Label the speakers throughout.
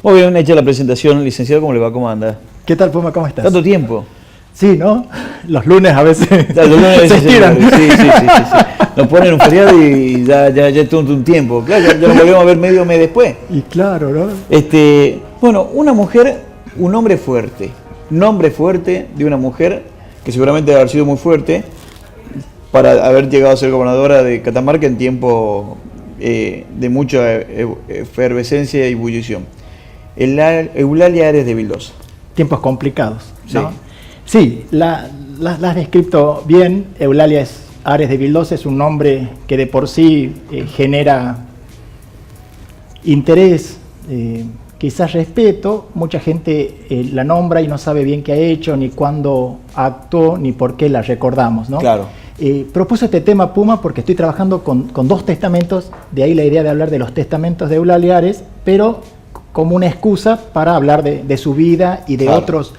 Speaker 1: Muy bien, hecha la presentación, licenciado, ¿cómo le va? ¿Cómo anda?
Speaker 2: ¿Qué tal, Puma? ¿Cómo estás?
Speaker 1: ¿Tanto tiempo?
Speaker 2: Sí, ¿no? Los lunes a veces
Speaker 1: Los lunes
Speaker 2: se estiran.
Speaker 1: Sí. Nos ponen un feriado y ya es todo un tiempo. Claro, ya nos volvemos a ver medio mes después.
Speaker 2: Y claro, ¿no?
Speaker 1: Bueno, una mujer, un hombre fuerte. Nombre fuerte de una mujer que seguramente debe haber sido muy fuerte para haber llegado a ser gobernadora de Catamarca en tiempo de mucha efervescencia y ebullición. Eulalia Ares de Vildosa.
Speaker 2: Tiempos complicados, ¿no?
Speaker 1: Sí.
Speaker 2: Sí, la has descrito bien. Eulalia Ares de Vildosa es un nombre que de por sí genera interés, quizás respeto. Mucha gente la nombra y no sabe bien qué ha hecho, ni cuándo actuó, ni por qué la recordamos, ¿no?
Speaker 1: Claro.
Speaker 2: Propuso este tema, Puma, porque estoy trabajando con dos testamentos, de ahí la idea de hablar de los testamentos de Eulalia Ares, pero como una excusa para hablar de su vida y de otros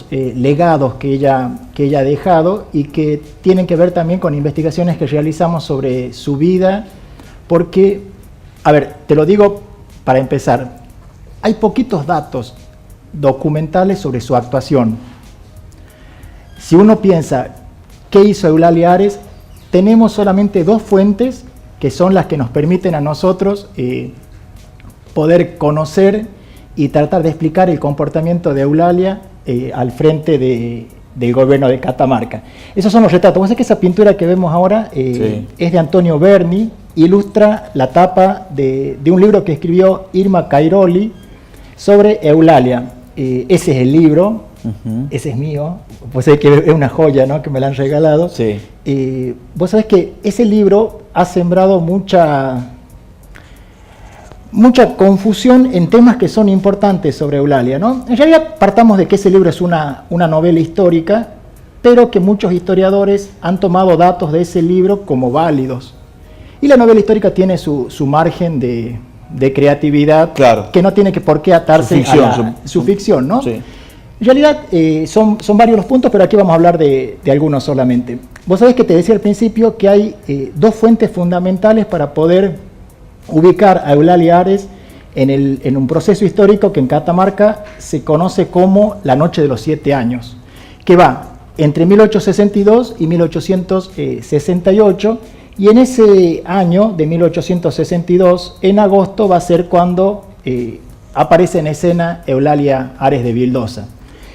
Speaker 2: legados que ella ha dejado y que tienen que ver también con investigaciones que realizamos sobre su vida, porque, a ver, te lo digo para empezar, hay poquitos datos documentales sobre su actuación. Si uno piensa qué hizo Eulalia Ares, tenemos solamente dos fuentes que son las que nos permiten a nosotros poder conocer y tratar de explicar el comportamiento de Eulalia al frente del gobierno de Catamarca. Esos son los retratos. Vos sabés que esa pintura que vemos ahora es de Antonio Berni, ilustra la tapa de un libro que escribió Irma Cairoli sobre Eulalia. Ese es el libro, ese es mío, vos sabés que es una joya, ¿no? Que me la han regalado.
Speaker 1: Sí.
Speaker 2: Vos sabés que ese libro ha sembrado mucha confusión en temas que son importantes sobre Eulalia, ¿no? En realidad partamos de que ese libro es una novela histórica, pero que muchos historiadores han tomado datos de ese libro como válidos. Y la novela histórica tiene su margen de creatividad, claro, que no tiene por qué atarse a su ficción, ¿no? Sí. En realidad son varios los puntos, pero aquí vamos a hablar de algunos solamente. Vos sabés que te decía al principio que hay dos fuentes fundamentales para poder ubicar a Eulalia Ares en un proceso histórico que en Catamarca se conoce como la Noche de los 7 años, que va entre 1862 y 1868, y en ese año de 1862, en agosto, va a ser cuando aparece en escena Eulalia Ares de Vildosa.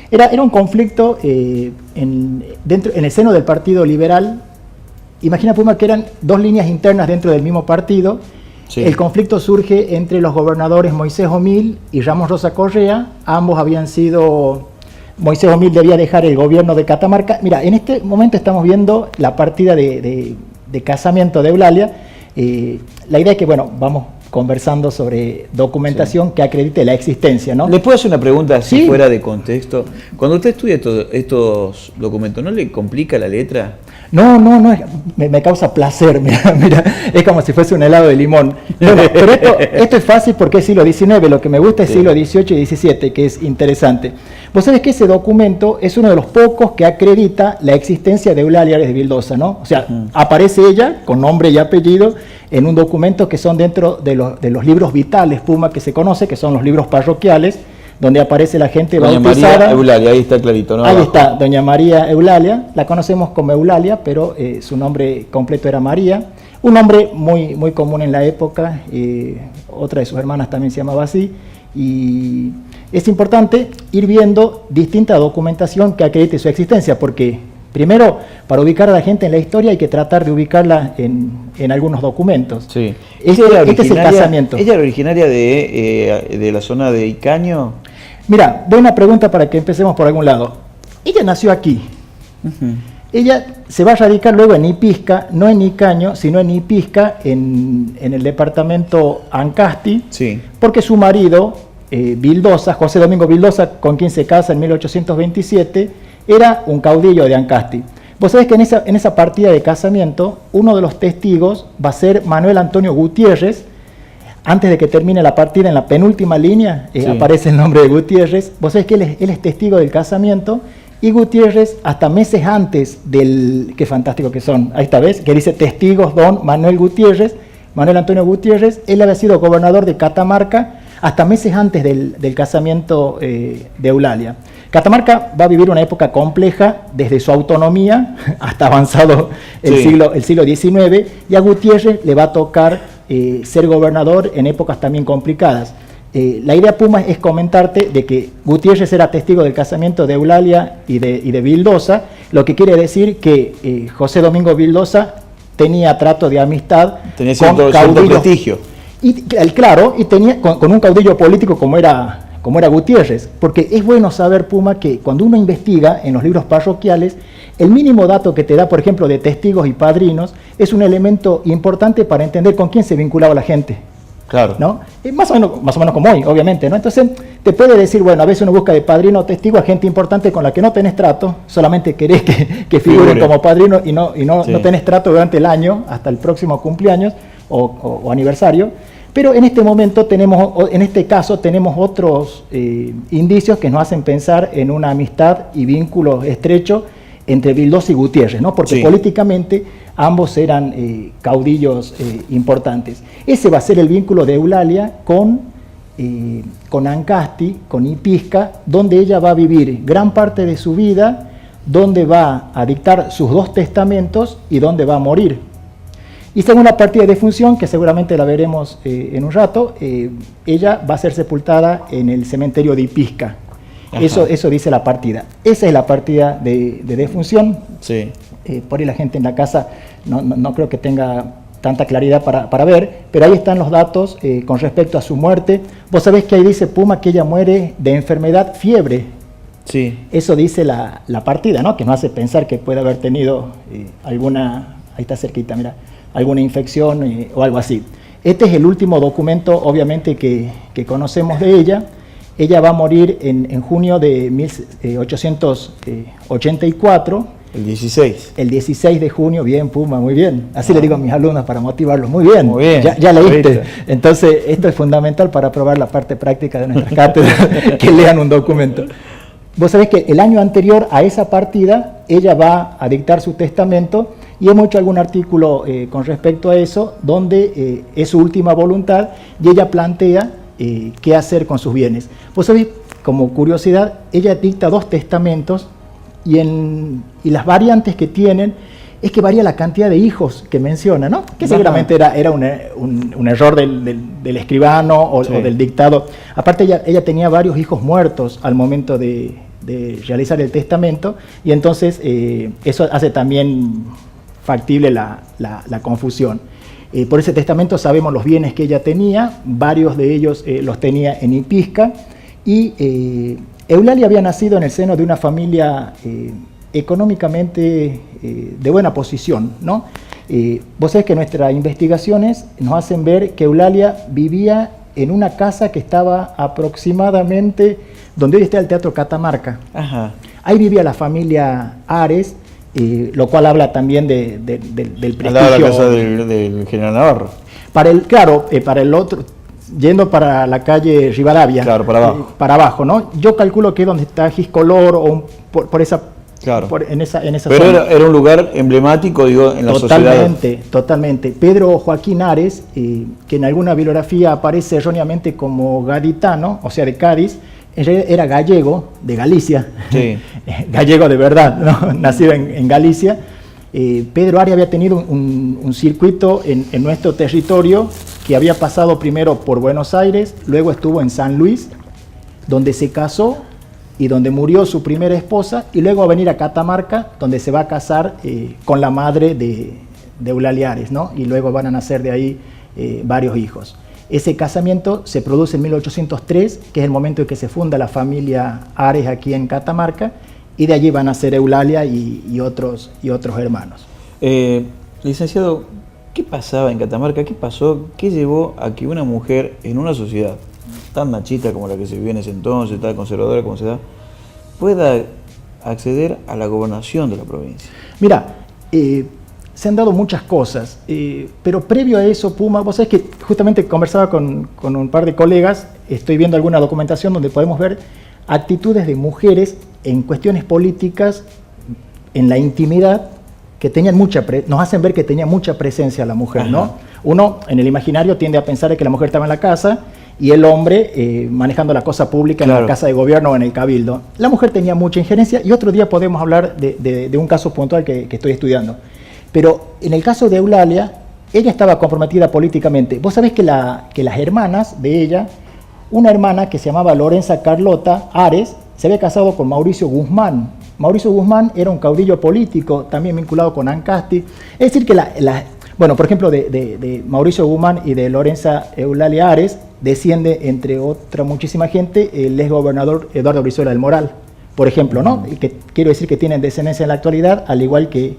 Speaker 2: Era un conflicto en el seno del Partido Liberal. Imagina, Puma, que eran dos líneas internas dentro del mismo partido. Sí. El conflicto surge entre los gobernadores Moisés Omil y Ramos Rosa Correa. Ambos habían sido... Moisés Omil debía dejar el gobierno de Catamarca. Mira, en este momento estamos viendo la partida de casamiento de Eulalia. La idea es que, bueno, vamos conversando sobre documentación que acredite la existencia, ¿no?
Speaker 1: ¿Le puedo hacer una pregunta así fuera de contexto? Cuando usted estudia estos documentos, ¿no le complica la letra?
Speaker 2: No, me causa placer, mira, es como si fuese un helado de limón. Bueno, pero esto es fácil porque es siglo XIX, lo que me gusta es siglo XVIII y XVII, que es interesante. Vos sabés que ese documento es uno de los pocos que acredita la existencia de Eulalia Ares de Vildosa, ¿no? O sea, aparece ella con nombre y apellido en un documento que son dentro de los libros vitales, Puma, que se conoce, que son los libros parroquiales, donde aparece la gente bautizada.
Speaker 1: María Eulalia, ahí está clarito, ¿no?
Speaker 2: Ahí está, doña María Eulalia, la conocemos como Eulalia, pero su nombre completo era María, un nombre muy, muy común en la época, otra de sus hermanas también se llamaba así, y es importante ir viendo distinta documentación que acredite su existencia, porque primero, para ubicar a la gente en la historia hay que tratar de ubicarla en algunos documentos. Sí. Este es el casamiento.
Speaker 1: ¿Ella era originaria de la zona de Icaño?
Speaker 2: Mira, buena pregunta para que empecemos por algún lado. Ella nació aquí. Ella se va a radicar luego en Ipisca, no en Icaño, sino en Ipisca, en el departamento Ancasti,
Speaker 1: Sí.
Speaker 2: porque su marido, Vildosa, José Domingo Vildosa, con quien se casa en 1827, era un caudillo de Ancasti. Vos sabés que en esa partida de casamiento, uno de los testigos va a ser Manuel Antonio Gutiérrez. Antes de que termine la partida, en la penúltima línea,
Speaker 1: Sí.
Speaker 2: aparece el nombre de Gutiérrez. Vos sabés que él es testigo del casamiento, y Gutiérrez, hasta meses antes del... Qué fantástico que son, ahí está, ¿ves? Que dice testigos don Manuel Gutiérrez, Manuel Antonio Gutiérrez. Él había sido gobernador de Catamarca hasta meses antes del casamiento de Eulalia. Catamarca va a vivir una época compleja desde su autonomía hasta avanzado el siglo XIX, y a Gutiérrez le va a tocar ser gobernador en épocas también complicadas. La idea, Puma, es comentarte de que Gutiérrez era testigo del casamiento de Eulalia y de Vildosa, lo que quiere decir que José Domingo Vildosa tenía trato de amistad
Speaker 1: Tenía
Speaker 2: con
Speaker 1: cierto
Speaker 2: caudillos,
Speaker 1: prestigio.
Speaker 2: y claro, y tenía con un caudillo político como era Gutiérrez, porque es bueno saber, Puma, que cuando uno investiga en los libros parroquiales, el mínimo dato que te da, por ejemplo, de testigos y padrinos, es un elemento importante para entender con quién se vinculaba la gente.
Speaker 1: Claro.
Speaker 2: ¿No? Más o menos como hoy, obviamente, ¿no? Entonces, te puede decir, bueno, a veces uno busca de padrino o testigo a gente importante con la que no tenés trato, solamente querés que figuren como padrino y no tenés trato durante el año, hasta el próximo cumpleaños o aniversario. Pero en este momento en este caso tenemos otros indicios que nos hacen pensar en una amistad y vínculo estrecho entre Vildosa y Gutiérrez, ¿no? Porque políticamente ambos eran caudillos importantes. Ese va a ser el vínculo de Eulalia con Ancasti, con Ipisca, donde ella va a vivir gran parte de su vida, donde va a dictar sus 2 testamentos y donde va a morir. Y según la partida de defunción, que seguramente la veremos en un rato, ella va a ser sepultada en el cementerio de Ipisca. Eso dice la partida. Esa es la partida de defunción.
Speaker 1: Sí.
Speaker 2: Por ahí la gente en la casa no creo que tenga tanta claridad para ver, pero ahí están los datos con respecto a su muerte. Vos sabés que ahí dice, Puma, que ella muere de enfermedad, fiebre.
Speaker 1: Sí.
Speaker 2: Eso dice la partida, ¿no? Que nos hace pensar que puede haber tenido alguna, ahí está cerquita, mira, alguna infección o algo así. Este es el último documento, obviamente, que conocemos de ella. Ella va a morir en junio de 1884.
Speaker 1: El 16.
Speaker 2: El 16 de junio, bien, Puma, muy bien. Así le digo a mis alumnos para motivarlos, muy bien.
Speaker 1: Muy bien.
Speaker 2: Ya leíste. Entonces, esto es fundamental para probar la parte práctica de nuestras cátedras, que lean un documento. Vos sabés que el año anterior a esa partida, ella va a dictar su testamento, y hemos hecho algún artículo con respecto a eso, donde es su última voluntad, y ella plantea qué hacer con sus bienes. Vos sabés, como curiosidad, ella dicta 2 testamentos, y las variantes que tienen es que varía la cantidad de hijos que menciona, ¿no? Que seguramente era un error del escribano o del dictado. Aparte, ella tenía varios hijos muertos al momento de realizar el testamento, y entonces eso hace también factible la confusión. Por ese testamento sabemos los bienes que ella tenía, varios de ellos los tenía en Ipisca, y Eulalia había nacido en el seno de una familia económicamente de buena posición, ¿no? Vos sabés que nuestras investigaciones nos hacen ver que Eulalia vivía en una casa que estaba aproximadamente donde hoy está el Teatro Catamarca.
Speaker 1: Ajá.
Speaker 2: Ahí vivía la familia Ares, lo cual habla también del prestigio.
Speaker 1: Al lado de la casa del general Navarro.
Speaker 2: Para el otro, yendo para la calle Rivadavia.
Speaker 1: Claro, para abajo.
Speaker 2: Para abajo, ¿no? Yo calculo que es donde está Giscolor o por esa.
Speaker 1: Claro.
Speaker 2: En esa
Speaker 1: Pero
Speaker 2: zona.
Speaker 1: era un lugar emblemático, digo, en la sociedad.
Speaker 2: Totalmente. Pedro Joaquín Ares, que en alguna bibliografía aparece erróneamente como gaditano, o sea, de Cádiz, en realidad era gallego, de Galicia. Sí. Gallego de verdad, ¿no? Nacido en Galicia. Pedro Ares había tenido un circuito en nuestro territorio que había pasado primero por Buenos Aires, luego estuvo en San Luis, donde se casó y donde murió su primera esposa, y luego va a venir a Catamarca, donde se va a casar con la madre de Eulalia Ares, ¿no? Y luego van a nacer de ahí varios hijos. Ese casamiento se produce en 1803, que es el momento en que se funda la familia Ares aquí en Catamarca, y de allí van a ser Eulalia y otros hermanos.
Speaker 1: Licenciado, ¿qué pasaba en Catamarca? ¿Qué pasó? ¿Qué llevó a que una mujer en una sociedad tan machista como la que se vivía en ese entonces, tan conservadora como se da, pueda acceder a la gobernación de la provincia?
Speaker 2: Mira, se han dado muchas cosas, pero previo a eso, Puma, vos sabés que justamente conversaba con un par de colegas, estoy viendo alguna documentación donde podemos ver actitudes de mujeres en cuestiones políticas, en la intimidad, que tenían nos hacen ver que tenía mucha presencia la mujer, ¿no? Ajá. Uno, en el imaginario, tiende a pensar que la mujer estaba en la casa y el hombre manejando la cosa pública, claro, en la casa de gobierno o en el cabildo. La mujer tenía mucha injerencia y otro día podemos hablar de un caso puntual que estoy estudiando. Pero en el caso de Eulalia, ella estaba comprometida políticamente. Vos sabés que las hermanas de ella, una hermana que se llamaba Lorenza Carlota Ares, se había casado con Mauricio Guzmán. Mauricio Guzmán era un caudillo político, también vinculado con Ancasti. Es decir que bueno, por ejemplo, de Mauricio Guzmán y de Lorenza Eulalia Ares, desciende, entre otra muchísima gente, el ex gobernador Eduardo Brizuela del Moral, por ejemplo, ¿no? Y que quiero decir que tienen descendencia en la actualidad, al igual que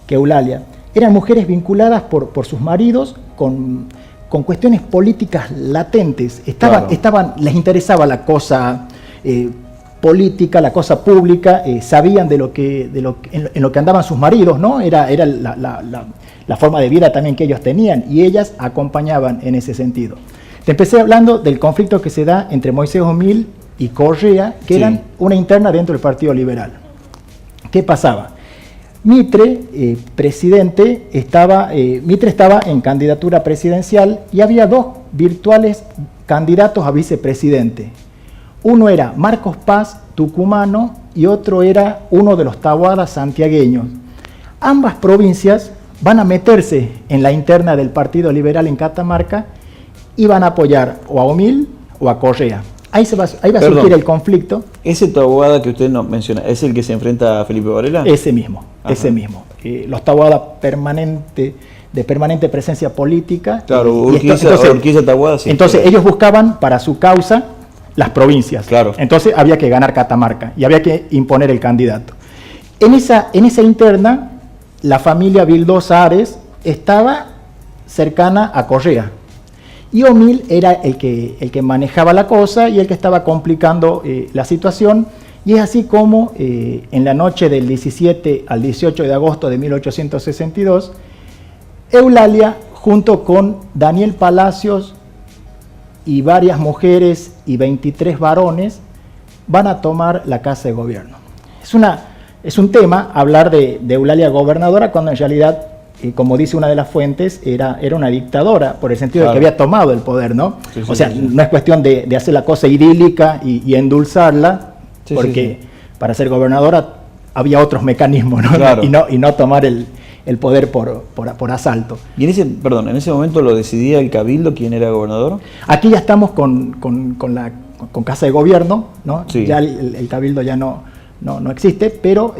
Speaker 2: Eulalia. Eran mujeres vinculadas por sus maridos con cuestiones políticas latentes. Les interesaba la cosa política, la cosa pública, sabían en lo que andaban sus maridos, ¿no? Era la forma de vida también que ellos tenían, y ellas acompañaban en ese sentido. Te empecé hablando del conflicto que se da entre Moisés Omil y Correa, que eran una interna dentro del Partido Liberal. ¿Qué pasaba? Mitre, Mitre estaba en candidatura presidencial y había dos virtuales candidatos a vicepresidente. Uno era Marcos Paz, tucumano, y otro era uno de los Taboada santiagueños. Ambas provincias van a meterse en la interna del Partido Liberal en Catamarca y van a apoyar o a Omil o a Correa. Ahí va a surgir el conflicto.
Speaker 1: ¿Ese Taboada que usted nos menciona es el que se enfrenta a Felipe Varela?
Speaker 2: Ese mismo. Los Taboada de permanente presencia política.
Speaker 1: Claro, Urquiza Taboada. Sí,
Speaker 2: entonces ellos buscaban para su causa las provincias.
Speaker 1: Claro.
Speaker 2: Entonces había que ganar Catamarca y había que imponer el candidato. En esa interna, la familia Vildosa Ares estaba cercana a Correa. Y Omil era el que manejaba la cosa y el que estaba complicando la situación. Y es así como en la noche del 17 al 18 de agosto de 1862, Eulalia, junto con Daniel Palacios y varias mujeres y 23 varones, van a tomar la Casa de Gobierno. Es un tema hablar de Eulalia gobernadora, cuando en realidad, como dice una de las fuentes, era una dictadora, por el sentido, claro, de que había tomado el poder, ¿no? Sí, o sea, no es cuestión de hacer la cosa idílica y endulzarla, porque para ser gobernadora había otros mecanismos, ¿no? Claro. y no tomar el poder por asalto.
Speaker 1: ¿Y en ese momento lo decidía el Cabildo quién era gobernador?
Speaker 2: Aquí ya estamos con Casa de Gobierno, ¿no? Sí. Ya el Cabildo ya no existe, pero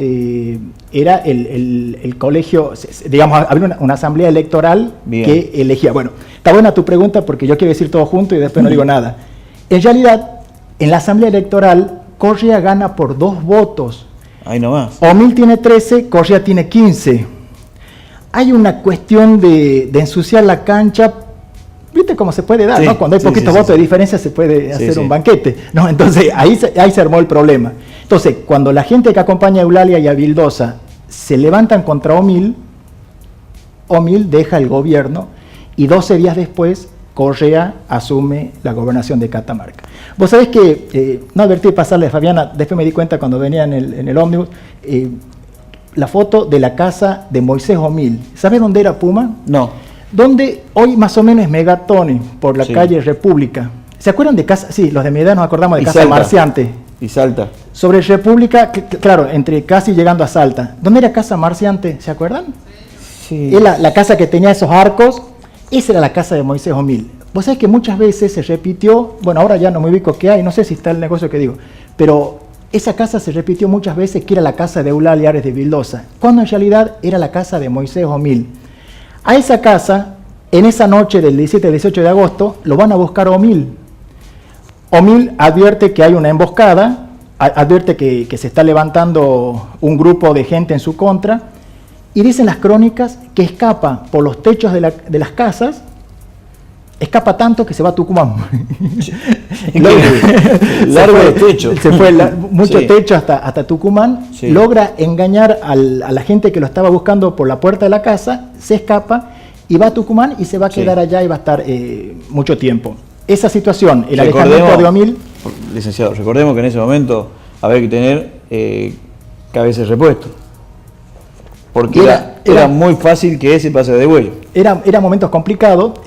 Speaker 2: era el colegio, digamos, había una asamblea electoral. Bien, que elegía. Bueno, está buena tu pregunta porque yo quiero decir todo junto y después no digo nada. En realidad, en la asamblea electoral, Correa gana por 2 votos.
Speaker 1: Ahí nomás.
Speaker 2: Omil tiene 13, Correa tiene 15. Hay una cuestión de ensuciar la cancha. ¿Viste cómo se puede dar? Sí, ¿no? Cuando hay poquitos votos de diferencia se puede hacer un banquete, ¿no? Entonces ahí se armó el problema. Entonces, cuando la gente que acompaña a Eulalia y a Vildosa se levantan contra Omil, Omil deja el gobierno y 12 días después Correa asume la gobernación de Catamarca. Vos sabés que, no advertí pasarle a Fabiana, después me di cuenta cuando venía en el ómnibus, la foto de la casa de Moisés Omil. ¿Sabés dónde era, Puma?
Speaker 1: No.
Speaker 2: Donde hoy más o menos es Megatone, por la calle República. ¿Se acuerdan de casa? Sí, los de mi edad nos acordamos de Casa Salta. Marciante.
Speaker 1: Y Salta.
Speaker 2: Sobre República, claro, entre casi llegando a Salta. ¿Dónde era Casa Marciante? ¿Se acuerdan? Sí. Es la casa que tenía esos arcos. Esa era la casa de Moisés Omil. Vos sabés que muchas veces se repitió, bueno, ahora ya no me ubico qué hay, no sé si está el negocio que digo, pero esa casa se repitió muchas veces que era la casa de Eulalia Ares de Vildosa, cuando en realidad era la casa de Moisés Omil. A esa casa, en esa noche del 17 al 18 de agosto, lo van a buscar Omil. Omil advierte que hay una emboscada advierte que se está levantando un grupo de gente en su contra, y dicen las crónicas que escapa por los techos de las casas, escapa tanto que se va a Tucumán.
Speaker 1: Largo de techo.
Speaker 2: Se fue mucho techo hasta Tucumán, logra engañar a la gente que lo estaba buscando por la puerta de la casa, se escapa y va a Tucumán y se va a quedar allá y va a estar mucho tiempo. Esa situación, el alejamiento de Omil...
Speaker 1: Licenciado, recordemos que en ese momento había que tener cabeza de repuesto. Porque era muy fácil que ese pase de vuelo.
Speaker 2: Era momentos complicados,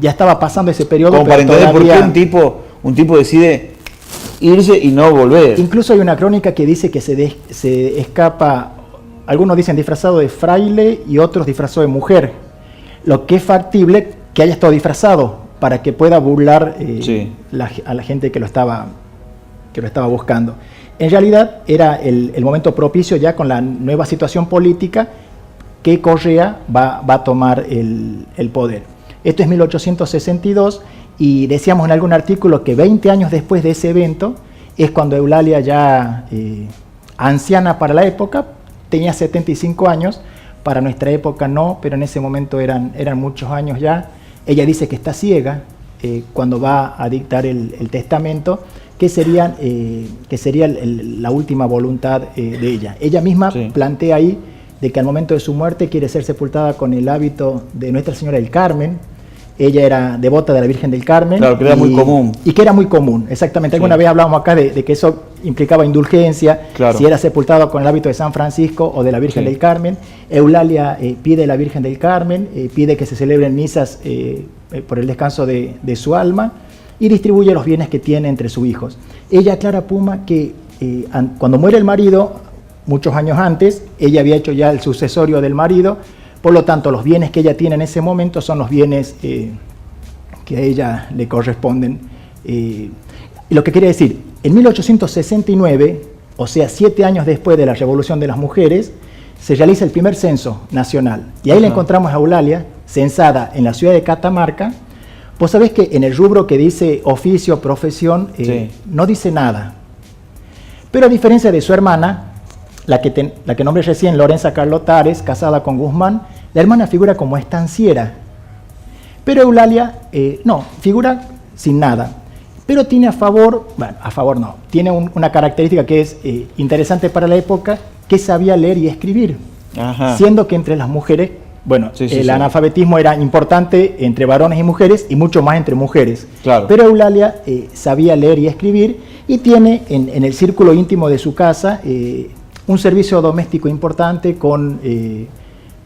Speaker 2: ya estaba pasando ese periodo.
Speaker 1: Como para entender por qué un tipo decide irse y no volver.
Speaker 2: Incluso hay una crónica que dice que se escapa, algunos dicen disfrazado de fraile y otros disfrazado de mujer. Lo que es factible que haya estado disfrazado para que pueda burlar a la gente que lo estaba buscando. En realidad era el momento propicio ya con la nueva situación política que Correa va a tomar el poder. Esto es 1862 y decíamos en algún artículo que 20 años después de ese evento es cuando Eulalia, ya anciana para la época, tenía 75 años, para nuestra época no, pero en ese momento eran muchos años ya. Ella dice que está ciega cuando va a dictar el testamento, que sería la última voluntad de ella. Ella misma plantea ahí de que al momento de su muerte quiere ser sepultada con el hábito de Nuestra Señora del Carmen. Ella era devota de la Virgen del Carmen.
Speaker 1: Claro, que era muy común.
Speaker 2: Y que era muy común, exactamente. Alguna vez hablábamos acá de que eso implicaba indulgencia, si era sepultado con el hábito de San Francisco o de la Virgen del Carmen. Eulalia pide a la Virgen del Carmen, pide que se celebren misas por el descanso de su alma y distribuye los bienes que tiene entre sus hijos. Ella aclara, Puma, que cuando muere el marido, muchos años antes, ella había hecho ya el sucesorio del marido, por lo tanto los bienes que ella tiene en ese momento son los bienes que a ella le corresponden. Y lo que quiere decir, en 1869, o sea, 7 años después de la Revolución de las Mujeres, se realiza el primer censo nacional. Y ahí la encontramos a Eulalia, censada en la ciudad de Catamarca. Vos sabés que en el rubro que dice oficio, profesión, no dice nada. Pero a diferencia de su hermana, la que nombré recién, Lorenza Carlota Ares, casada con Guzmán, la hermana figura como estanciera. Pero Eulalia, no, figura sin nada. Pero tiene tiene una característica que es interesante para la época, que sabía leer y escribir. Siendo que entre las mujeres, el analfabetismo era importante entre varones y mujeres y mucho más entre mujeres. Claro. Pero Eulalia sabía leer y escribir y tiene en el círculo íntimo de su casa un servicio doméstico importante con,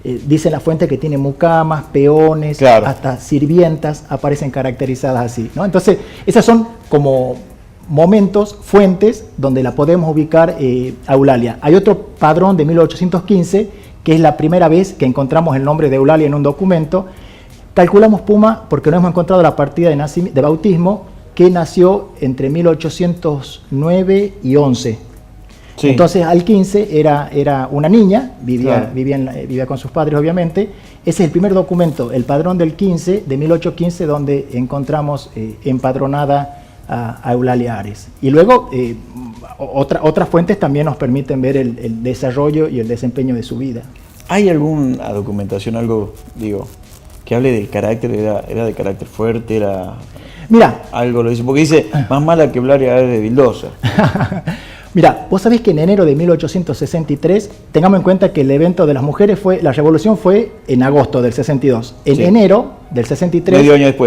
Speaker 2: dice la fuente que tiene mucamas, peones, hasta sirvientas aparecen caracterizadas así, ¿no? Entonces, esas son como momentos, fuentes, donde la podemos ubicar a Eulalia. Hay otro padrón de 1815, que es la primera vez que encontramos el nombre de Eulalia en un documento. Calculamos, Puma, porque no hemos encontrado la partida de bautismo, que nació entre 1809 y 11. Entonces, al 15 era una niña, vivía con sus padres, obviamente. Ese es el primer documento, el padrón del 15, de 1815, donde encontramos empadronada a Eulalia Ares. Y luego, otras fuentes también nos permiten ver el desarrollo y el desempeño de su vida.
Speaker 1: ¿Hay alguna documentación, que hable del carácter? ¿Era de carácter fuerte?
Speaker 2: Mira,
Speaker 1: algo lo dice, porque dice, más mala que Eulalia Ares de Vildosa.
Speaker 2: Mira, vos sabés que en enero de 1863, tengamos en cuenta que el evento de las mujeres la revolución fue en agosto del 62. En enero del 63,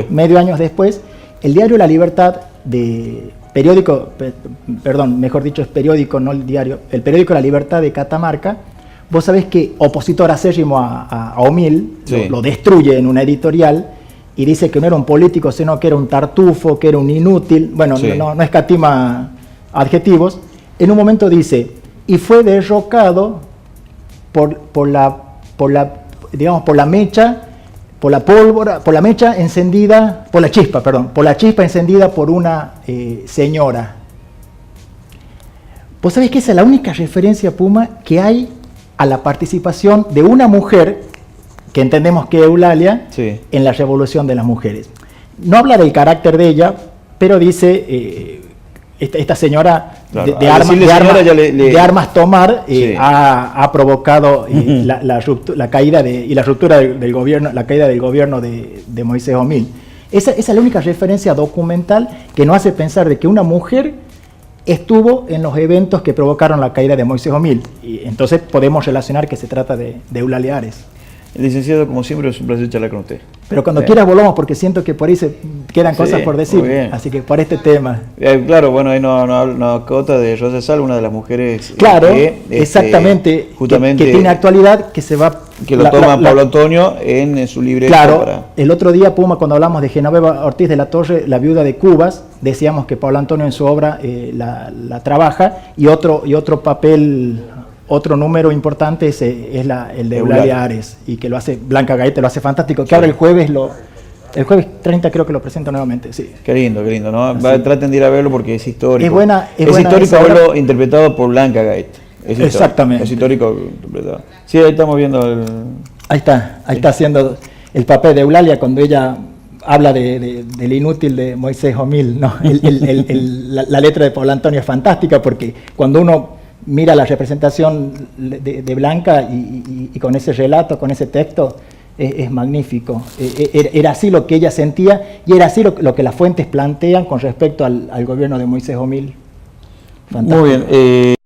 Speaker 2: medio año después, el diario La Libertad, el periódico el periódico La Libertad de Catamarca, vos sabés que opositor acérrimo a Omil, lo destruye en una editorial y dice que no era un político, sino que era un tartufo, que era un inútil, no escatima adjetivos. En un momento dice, y fue derrocado por la chispa encendida por una señora. Vos sabés que esa es la única referencia, Puma, que hay a la participación de una mujer, que entendemos que es Eulalia, en la Revolución de las Mujeres. No habla del carácter de ella, pero dice esta señora
Speaker 1: Claro,
Speaker 2: de
Speaker 1: al decirle señora ya
Speaker 2: de armas tomar
Speaker 1: Sí.
Speaker 2: ha provocado la caída y la ruptura del gobierno, la caída del gobierno de Moisés Omil. Esa es la única referencia documental que nos hace pensar de que una mujer estuvo en los eventos que provocaron la caída de Moisés Omil. Y entonces podemos relacionar que se trata de Eulalia Ares.
Speaker 1: Licenciado, como siempre, es un placer charlar con usted.
Speaker 2: Pero cuando
Speaker 1: Bien.
Speaker 2: quieras volvamos, porque siento que por ahí se quedan
Speaker 1: Sí,
Speaker 2: cosas por decir.
Speaker 1: muy bien.
Speaker 2: Así que por este tema.
Speaker 1: Claro, bueno, ahí nos acota de Rosa Sal, una de las mujeres
Speaker 2: Claro,
Speaker 1: que,
Speaker 2: exactamente,
Speaker 1: justamente
Speaker 2: que tiene actualidad, que se va...
Speaker 1: que lo toma Pablo Antonio en su libreto.
Speaker 2: Claro, el otro día, Puma, cuando hablamos de Genoveva Ortiz de la Torre, la viuda de Cubas, decíamos que Pablo Antonio en su obra la trabaja, y otro papel, otro número importante es el de Eulalia Ares, y que lo hace Blanca Gaete, lo hace fantástico, que ahora el jueves 30 creo que lo presento nuevamente, sí.
Speaker 1: Qué lindo, ¿no? Traten de ir a verlo porque es histórico.
Speaker 2: Es buena
Speaker 1: histórico
Speaker 2: esa
Speaker 1: verlo
Speaker 2: obra.
Speaker 1: interpretado por Blanca Gaete.
Speaker 2: Exactamente.
Speaker 1: Es histórico interpretado. Sí, ahí estamos viendo
Speaker 2: Ahí está haciendo el papel de Eulalia cuando ella habla del inútil de Moisés Omil, ¿no? La letra de Pablo Antonio es fantástica porque cuando uno mira la representación de Blanca y con ese relato, con ese texto, es magnífico. Era así lo que ella sentía y era así lo que las fuentes plantean con respecto al gobierno de Moisés Omil. Fantástico.
Speaker 1: Muy bien.